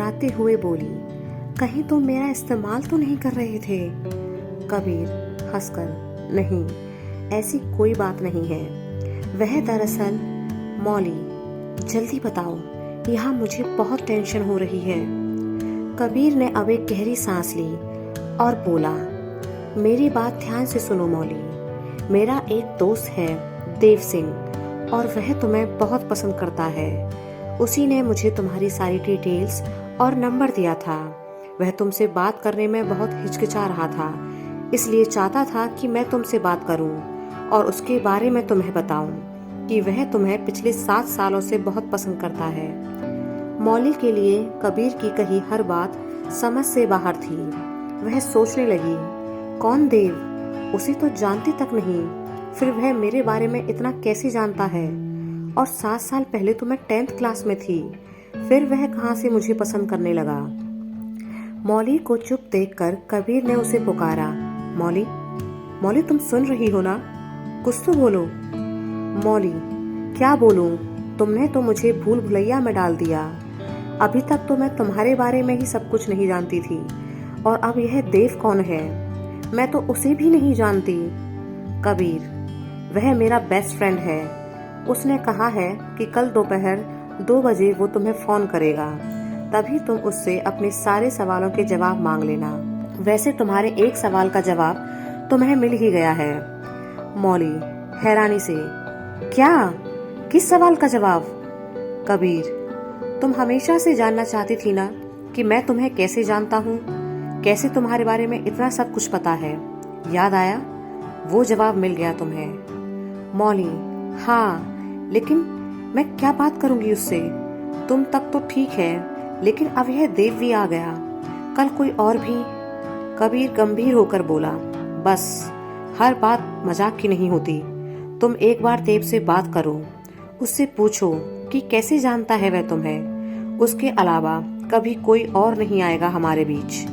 घबराते हुए बोली, कहीं तुम मेरा इस्तेमाल तो नहीं कर रहे थे? कबीर हंसकर, नहीं, ऐसी कोई बात नहीं है। वह दरअसल, मौली जल्दी बताओ, यहाँ मुझे बहुत टेंशन हो रही है। कबीर ने अब एक गहरी सांस ली और बोला, मेरी बात ध्यान से सुनो मौली। मेरा एक दोस्त है देव सिंह, और वह तुम्हें बहुत पसंद करता है। उसी ने मुझे तुम्हारी सारी डिटेल्स और नंबर दिया था। वह तुमसे बात करने में बहुत हिचकिचा रहा था, इसलिए चाहता था कि मैं तुमसे बात करूं और उसके बारे में तुम्हें बताऊं कि वह तुम्हें पिछले 7 सालों से बहुत पसंद करता है। मौली के लिए कबीर की कही हर बात समझ से बाहर थी। वह सोचने लगी, कौन देव? उसे तो जानती तक नहीं, फिर वह मेरे बारे में इतना कैसे जानता है? और 7 साल पहले तो मैं 10th क्लास में थी, फिर वह कहाँ से मुझे पसंद करने लगा? मौली को चुप देखकर कबीर ने उसे पुकारा, मौली, मौली तुम सुन रही हो ना? कुछ तो बोलो। मौली, क्या बोलूं? तुमने तो मुझे भूल भुलैया में डाल दिया। अभी तक तो मैं तुम्हारे बारे में ही सब कुछ नहीं जानती थी, और अब यह देव कौन है? मैं तो उसे भी नहीं जानती। कबीर, वह मेरा बेस्ट फ्रेंड है। उसने कहा है कि कल दोपहर 2 बजे वो तुम्हें फोन करेगा, तभी तुम उससे अपने सारे सवालों के जवाब मांग लेना। वैसे तुम्हारे एक सवाल का जवाब तुम्हें मिल ही गया है। मौली हैरानी से, क्या? किस सवाल का जवाब? कबीर, तुम हमेशा से जानना चाहती थी ना कि मैं तुम्हें कैसे जानता हूँ, कैसे तुम्हारे बारे में इतना सब कुछ पता है। याद आया? वो जवाब मिल गया तुम्हें। मौली, हाँ, लेकिन मैं क्या बात करूंगी उससे? तुम तक तो ठीक है, लेकिन अब यह देव भी आ गया, कल कोई और भी। कबीर गंभीर होकर बोला, बस, हर बात मजाक की नहीं होती। तुम एक बार देव से बात करो, उससे पूछो कि कैसे जानता है वह तुम्हें। उसके अलावा कभी कोई और नहीं आएगा हमारे बीच।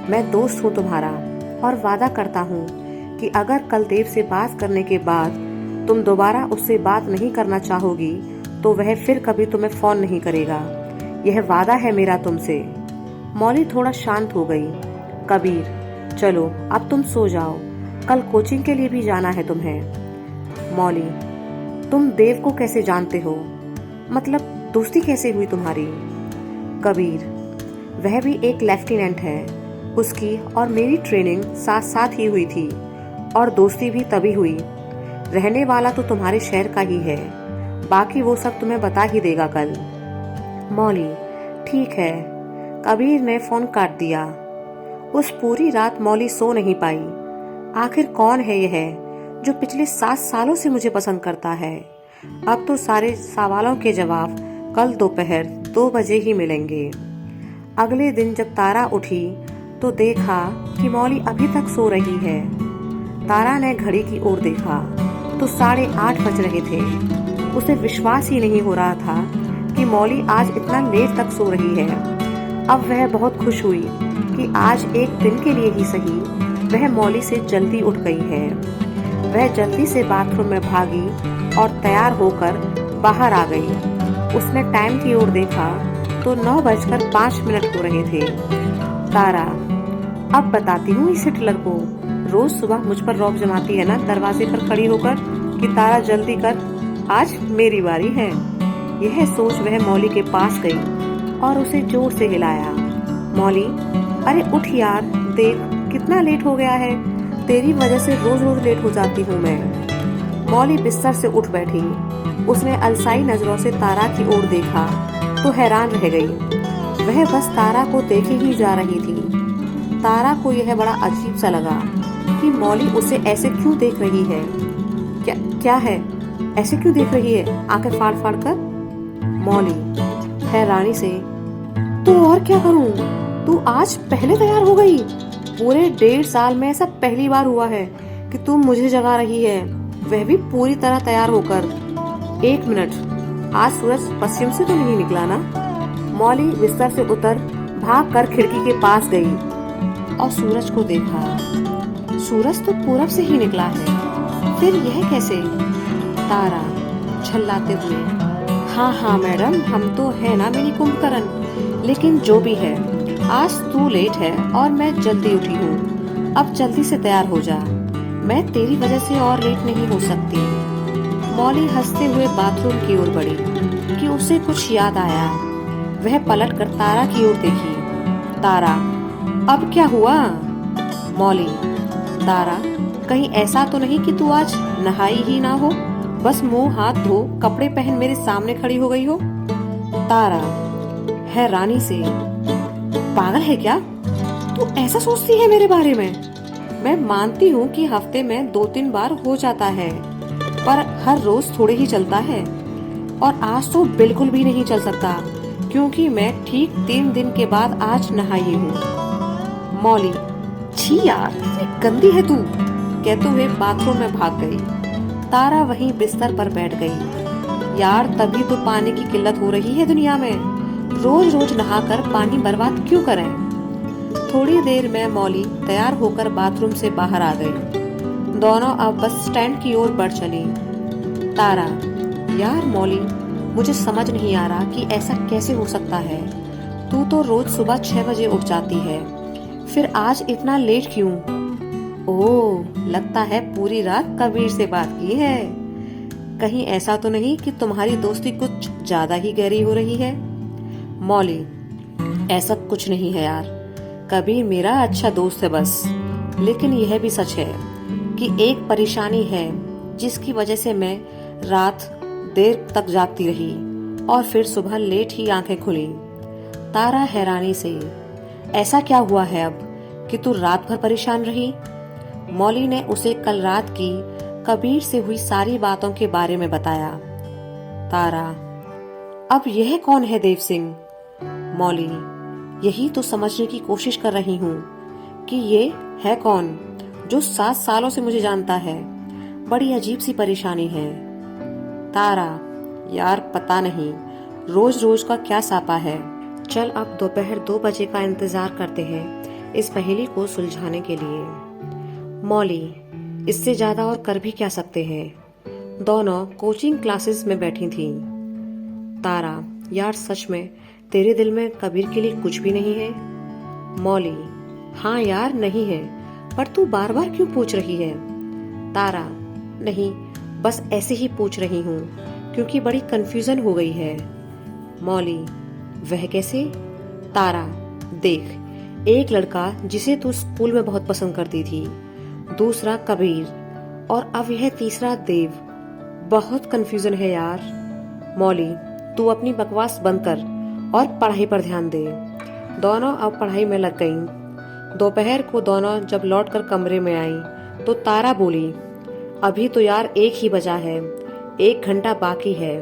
मैं दोस्त हूँ तुम्हारा, और वादा करता हूँ कि अगर कल देव से बात करने के बाद तुम दोबारा उससे बात नहीं करना चाहोगी, तो वह फिर कभी तुम्हें फोन नहीं करेगा। यह वादा है मेरा तुमसे। मौली थोड़ा शांत हो गई। कबीर, चलो अब तुम सो जाओ, कल कोचिंग के लिए भी जाना है तुम्हें। मौली, तुम देव को कैसे जानते हो? मतलब दोस्ती कैसे हुई तुम्हारी? कबीर, वह भी एक लेफ्टिनेंट है। उसकी और मेरी ट्रेनिंग साथ साथ ही हुई थी, और दोस्ती भी तभी हुई। रहने वाला तो तुम्हारे शहर का ही है, बाकी वो सब तुम्हें बता ही देगा कल। मौली, ठीक है। कबीर ने फोन काट दिया। उस पूरी रात मौली सो नहीं पाई। आखिर कौन है यह जो पिछले 7 सालों से मुझे पसंद करता है? अब तो सारे सवालों के जवाब कल दोपहर 2 बजे ही मिलेंगे। अगले दिन जब तारा उठी तो देखा कि मौली अभी तक सो रही है। तारा ने घड़ी की ओर देखा तो 8:30 बज रहे थे। उसे विश्वास ही नहीं हो रहा था कि मौली आज इतना लेट तक सो रही है। अब वह बहुत खुश हुई कि आज एक दिन के लिए ही सही वह मौली से जल्दी उठ गई है। वह जल्दी से बाथरूम में भागी और तैयार होकर बाहर आ गई। उसने टाइम की ओर देखा तो 9:05 हो रहे थे। तारा, अब बताती हूँ इस हिटलर को, रोज सुबह मुझ पर रौब जमाती है ना दरवाजे पर खड़ी होकर कि तारा जल्दी कर, आज मेरी बारी है। यह सोच वह मौली के पास गई और उसे जोर से हिलाया। मौली, अरे उठ यार, देख कितना लेट हो गया है। तेरी वजह से रोज रोज लेट हो जाती हूँ मैं। मौली बिस्तर से उठ बैठी। उसने अलसाई नजरों से तारा की ओर देखा तो हैरान रह गई। वह बस तारा को देखे ही जा रही थी। तारा को यह बड़ा अजीब सा लगा कि मौली उसे ऐसे क्यों देख रही है। क्या है? ऐसे क्यों देख रही है आंखें फाड़ फाड़ कर? मौली हैरानी से, तो और क्या करूं? तू आज पहले तैयार हो गई? पूरे 1.5 साल में ऐसा पहली बार हुआ है कि तुम मुझे जगा रही है, वह भी पूरी तरह तैयार होकर। 1 मिनट, आज सूरज पश्चिम से तो नहीं निकला ना? मौली बिस्तर से उतर भाग कर खिड़की के पास गई और सूरज को देखा। सूरज तो पूरब से ही निकला है, फिर यह कैसे? तारा झल्लाते हुए, हाँ हाँ मैडम, हम तो है ना मेरी कुंभकर्ण, लेकिन जो भी है, आज तू लेट है और मैं जल्दी उठी हूँ। अब जल्दी से तैयार हो जा, मैं तेरी वजह से और लेट नहीं हो सकती। मॉली हंसते हुए बाथरूम की ओर बढ़ी कि उसे कुछ याद आया। वह पलटकर तारा की ओर देखी। तारा, अब क्या हुआ? मॉली, तारा, कहीं ऐसा तो नहीं कि तू आज नहाई ही ना हो, बस मुंह हाथ धो कपड़े पहन मेरे सामने खड़ी हो गई हो? तारा हैरानी से, पागल है क्या तू? ऐसा सोचती है मेरे बारे में? मैं मानती हूँ कि हफ्ते में 2-3 बार हो जाता है, पर हर रोज थोड़े ही चलता है। और आज तो बिल्कुल भी नहीं चल सकता, क्योंकि मैं ठीक 3 दिन के बाद आज नहाई हूँ। मॉली, छी यार, कितनी गंदी है तू, कहते हुए बाथरूम में भाग गई। तारा वहीं बिस्तर पर बैठ गई। यार, तभी तो पानी की किल्लत हो रही है दुनिया में। रोज रोज नहाकर पानी बर्बाद क्यों करें? थोड़ी देर में मॉली तैयार होकर बाथरूम से बाहर आ गई। दोनों अब बस स्टैंड की ओर बढ़ चली। तारा, यार मॉली, मुझे समझ नहीं आ रहा कि ऐसा कैसे हो सकता है। तू तो रोज सुबह 6 बजे उठ जाती है, फिर आज इतना लेट क्यों? ओह, लगता है पूरी रात कबीर से बात की है। कहीं ऐसा तो नहीं कि तुम्हारी दोस्ती कुछ ज्यादा ही गहरी हो रही है? मॉली, ऐसा कुछ नहीं है यार, कबीर मेरा अच्छा दोस्त है बस। लेकिन यह भी सच है कि एक परेशानी है जिसकी वजह से मैं रात देर तक जागती रही और फिर सुबह लेट ही आंखें खुली। तारा हैरानी से, ऐसा क्या हुआ है अब कि तू रात भर परेशान रही? मॉली ने उसे कल रात की कबीर से हुई सारी बातों के बारे में बताया। तारा, अब यह कौन है देव सिंह? मॉली, यही तो समझने की कोशिश कर रही हूँ कि ये है कौन जो 7 सालों से मुझे जानता है। बड़ी अजीब सी परेशानी है। तारा, यार पता नहीं, रोज रोज का क्या सापा है। चल अब दोपहर 2 बजे का इंतजार करते हैं इस पहेली को सुलझाने के लिए। मॉली, इससे ज्यादा और कर भी क्या सकते हैं। दोनों कोचिंग क्लासेस में बैठी थीं। तारा, यार सच में तेरे दिल में कबीर के लिए कुछ भी नहीं है? मॉली, हाँ यार नहीं है, पर तू बार बार क्यों पूछ रही है? तारा, नहीं, बस ऐसे ही पूछ रही हूँ क्योंकि बड़ी कंफ्यूजन हो गई है। मॉली, वह कैसे? तारा, देख, एक लड़का जिसे तू स्कूल में बहुत पसंद करती थी, दूसरा कबीर, और अब यह तीसरा देव। बहुत कंफ्यूजन है यार। मॉली, तू अपनी बकवास बंद कर और पढ़ाई पर ध्यान दे। दोनों अब पढ़ाई में लग गईं। दोपहर को दोनों जब लौटकर कमरे में आई तो तारा बोली, अभी तो यार 1 ही बजा है, 1 घंटा बाकी है।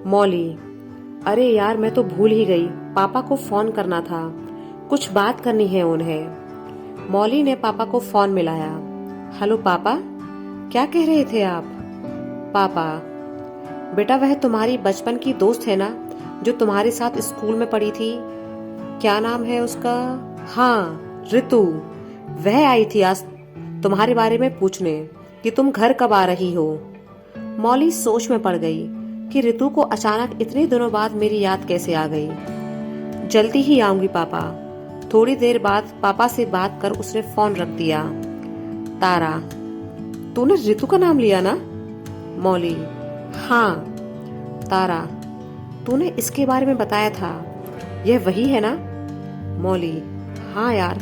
मॉली, अरे यार मैं तो भूल ही गई, पापा को फोन करना था, कुछ बात करनी है उन्हें। मॉली ने पापा को फोन मिलाया। हेलो पापा, क्या कह रहे थे आप? पापा, बेटा वह तुम्हारी बचपन की दोस्त है ना जो तुम्हारे साथ स्कूल में पढ़ी थी, क्या नाम है उसका? हाँ, ऋतु। वह आई थी आज तुम्हारे बारे में पूछने कि तुम घर कब आ रही हो। मॉली सोच में पड़ गई कि ऋतु को अचानक इतने दिनों बाद मेरी याद कैसे आ गई। जल्दी ही आऊंगी पापा। थोड़ी देर बाद पापा से बात कर उसने फोन रख दिया। तारा, तूने ऋतु का नाम लिया ना? मॉली, हाँ। तारा, तूने इसके बारे में बताया था, यह वही है ना? मॉली, हाँ यार,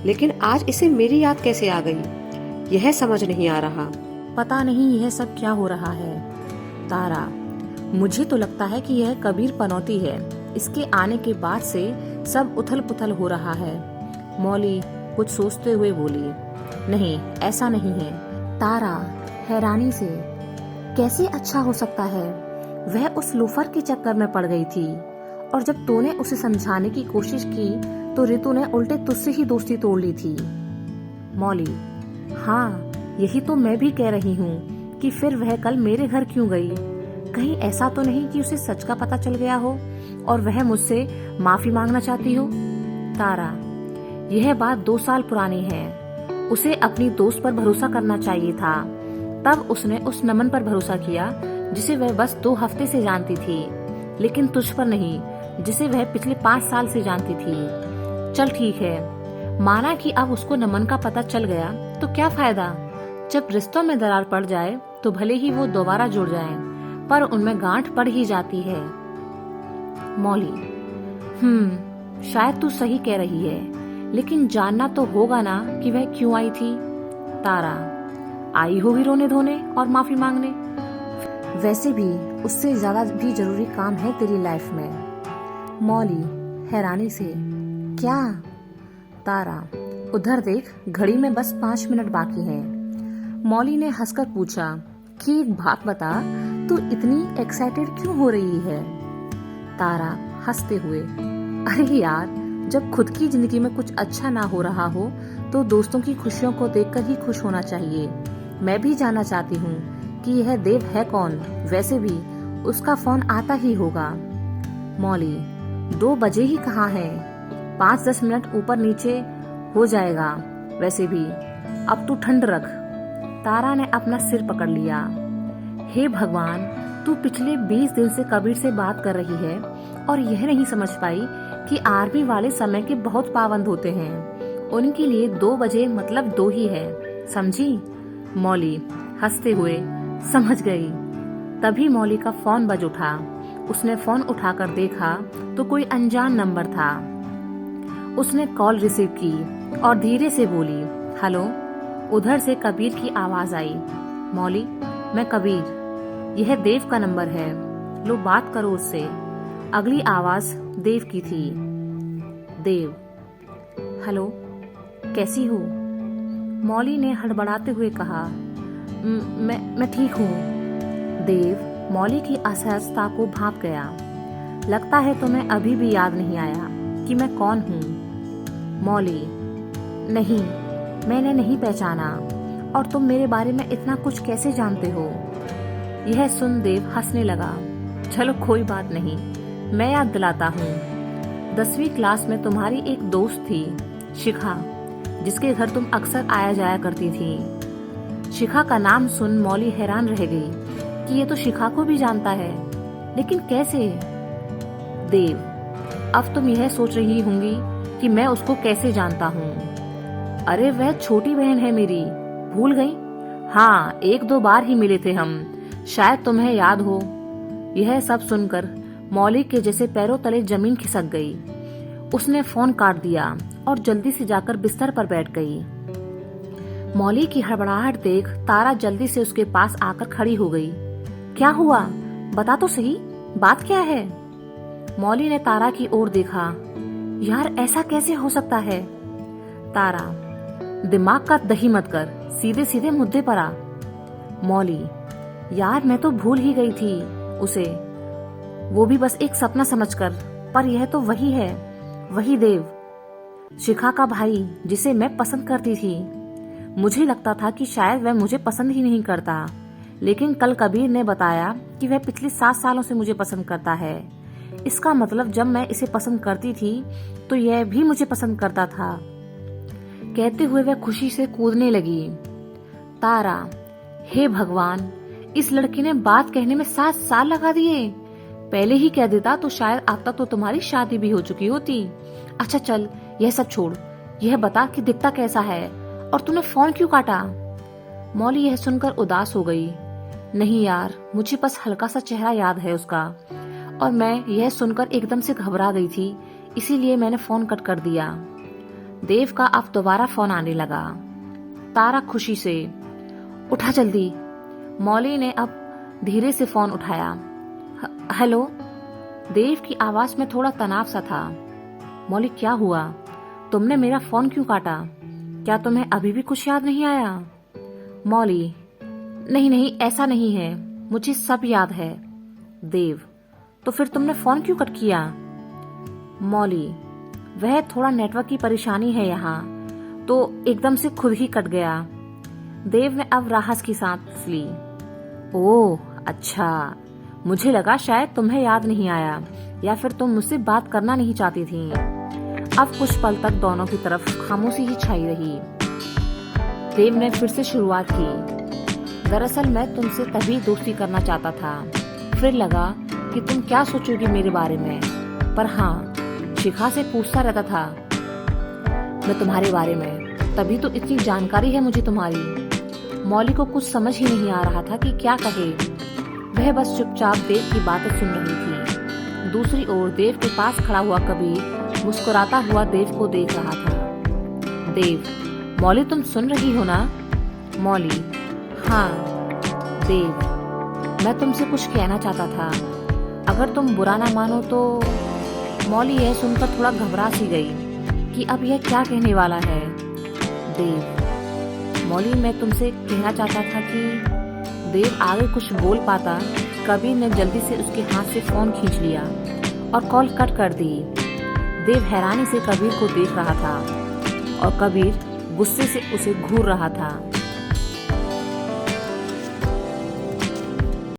लेकिन आज इसे मेरी याद कैसे आ गई, यह समझ नहीं आ रहा। पता नहीं यह सब क्या हो रहा है। तारा, मुझे तो लगता है कि यह कबीर पनौती है, इसके आने के बाद से सब उथल पुथल हो रहा है। मौली कुछ सोचते हुए बोली, नहीं ऐसा नहीं है। तारा हैरानी से, कैसे अच्छा हो सकता है? वह उस लोफर के चक्कर में पड़ गई थी और जब तूने उसे समझाने की कोशिश की तो ऋतु ने उल्टे तुझसे ही दोस्ती तोड़ ली थी। मौली, हाँ यही तो मैं भी कह रही हूँ कि फिर वह कल मेरे घर क्यों गई? कहीं ऐसा तो नहीं कि उसे सच का पता चल गया हो और वह मुझसे माफी मांगना चाहती हो? तारा, यह बात 2 साल पुरानी है। उसे अपनी दोस्त पर भरोसा करना चाहिए था, तब उसने उस नमन पर भरोसा किया जिसे वह बस 2 हफ्ते से जानती थी, लेकिन तुझ पर नहीं, जिसे वह पिछले 5 साल से जानती थी। चल ठीक है, माना कि अब उसको नमन का पता चल गया तो क्या फायदा। जब रिश्तों में दरार पड़ जाए तो भले ही वो दोबारा जुड़ जाएं, पर उनमें गांठ पड़ ही जाती है। मौली, शायद तू सही कह रही है, लेकिन जानना तो होगा ना कि वह क्यों आई थी। तारा, आई होगी रोने धोने और माफी मांगने। वैसे भी उससे ज्यादा भी जरूरी काम है तेरी लाइफ में। मौली हैरानी से, क्या? तारा, उधर देख, घड़ी में बस 5 मिनट बाकी हैं। मौली ने हंसकर पूछा कि एक बात बता, तू इतनी एक्साइटेड क्यों हो रही है? तारा हंसते हुए, अरे यार, जब खुद की जिंदगी में कुछ अच्छा ना हो रहा हो तो दोस्तों की खुशियों को देखकर ही खुश होना चाहिए। मैं भी जानना चाहती हूँ कि यह देव है कौन। वैसे भी उसका फोन आता ही होगा। मौली, 2 बजे ही कहाँ है, 5-10 मिनट ऊपर नीचे हो जाएगा। वैसे भी अब तू ठंड रख। तारा ने अपना सिर पकड़ लिया। हे भगवान, तू पिछले 20 दिन से कबीर से बात कर रही है और यह नहीं समझ पाई कि आर्मी वाले समय के बहुत पाबंद होते हैं। उनके लिए 2 बजे मतलब 2 ही है, समझी? मौली हंसते हुए, समझ गई। तभी मौली का फोन बज उठा। उसने फोन उठाकर देखा तो कोई अनजान नंबर था। उसने कॉल रिसीव की और धीरे से बोली, हेलो। उधर से कबीर की आवाज आई, मौली, मैं कबीर, यह देव का नंबर है, लो बात करो उससे। अगली आवाज देव की थी। देव, हेलो, कैसी हो? मौली ने हड़बड़ाते हुए कहा, मैं ठीक हूँ। देव मौली की असहजता को भांप गया। लगता है तुम्हें अभी भी याद नहीं आया कि मैं कौन हूँ। मौली, नहीं, मैंने नहीं पहचाना। और तुम मेरे बारे में इतना कुछ कैसे जानते हो? यह सुन देव हंसने लगा। चलो कोई बात नहीं, मैं याद दिलाता हूँ। 10वीं क्लास में तुम्हारी एक दोस्त थी, शिखा, जिसके घर तुम अक्सर आया जाया करती थी। शिखा का नाम सुन मौली हैरान रह गई कि ये तो शिखा को भी जानता है, लेकिन कैसे? देव, अब तुम यह सोच रही होंगी कि मैं उसको कैसे जानता हूँ। अरे वह छोटी बहन है मेरी, भूल गई? हाँ, 1-2 बार ही मिले थे हम, शायद तुम्हें याद हो। यह सब सुनकर मौली के जैसे पैरों तले जमीन खिसक गई। उसने फोन काट दिया और जल्दी से जाकर बिस्तर पर बैठ गई। मौली की हड़बड़ाहट देख तारा जल्दी से उसके पास आकर खड़ी हो गई। क्या हुआ, बता तो सही, बात क्या है? मौली ने तारा की ओर देखा। यार, ऐसा कैसे हो सकता है? तारा, दिमाग का दही मत कर, सीधे सीधे मुद्दे पर आ। मौली, यार मैं तो भूल ही गई थी उसे, वो भी बस एक सपना समझकर, पर यह तो वही है, वही देव, शिखा का भाई, जिसे मैं पसंद करती थी। मुझे लगता था कि शायद वह मुझे पसंद ही नहीं करता, लेकिन कल कबीर ने बताया कि वह पिछले 7 सालों से मुझे पसंद करता है। इसका मतलब जब मैं इसे पसंद करती थी तो यह भी मुझे पसंद करता था। कहते हुए वह खुशी से कूदने लगी। तारा, हे भगवान, इस लड़की ने बात कहने में 7 साल लगा दिए। पहले ही कह देता तो शायद अब तक तो तुम्हारी शादी भी हो चुकी होती। अच्छा चल, यह सब छोड़, यह बता कि दिखता कैसा है और तूने फोन क्यों काटा? मौली यह सुनकर उदास हो गई। नहीं यार, मुझे बस हल्का सा चेहरा याद है उसका, और मैं यह सुनकर एकदम से घबरा गई थी, इसीलिए मैंने फोन कट कर दिया। देव का अब दोबारा फोन आने लगा। तारा खुशी से, उठा जल्दी। मौली ने अब धीरे से फोन उठाया। हेलो। देव की आवाज में थोड़ा तनाव सा था। मौली, क्या हुआ? तुमने मेरा फोन क्यों काटा? क्या तुम्हें अभी भी कुछ याद नहीं आया? मौली, नहीं, ऐसा नहीं है, मुझे सब याद है। देव, तो फिर तुमने फोन क्यों कट किया? मौली, वह थोड़ा नेटवर्क की परेशानी है यहाँ, तो एकदम से खुद ही कट गया। देव ने अब राहत की सांस ली। ओह अच्छा, मुझे लगा शायद तुम्हें याद नहीं आया या फिर तुम मुझसे बात करना नहीं चाहती थी। अब कुछ पल तक दोनों की तरफ खामोशी ही छाई रही। देव ने फिर से शुरुआत की। दरअसल मैं तुमसे तभी दोस्ती करना चाहता था, फिर लगा कि तुम क्या सोचोगी मेरे बारे में, पर हाँ, शिखा से पूछता रहता था मैं तुम्हारे बारे में, तभी तो इतनी जानकारी है मुझे तुम्हारी। मौली को कुछ समझ ही नहीं आ रहा था कि क्या कहे। वह बस चुपचाप देव की बातें सुन रही थी। दूसरी ओर देव के पास खड़ा हुआ कबीर मुस्कुराता हुआ देव को देख रहा था। देव, मौली तुम सुन रही हो ना? मौली, हाँ। देव, मैं तुमसे कुछ कहना चाहता था, अगर तुम बुरा ना मानो तो। मौली यह सुनकर थोड़ा घबरा सी गई कि अब यह क्या कहने वाला है। देव, मौली मैं तुमसे कहना चाहता था कि। देव आगे कुछ बोल पाता, कबीर ने जल्दी से उसके हाथ से फोन खींच लिया और कॉल कट कर दी। देव हैरानी से कबीर को देख रहा था और कबीर गुस्से से उसे घूर रहा था।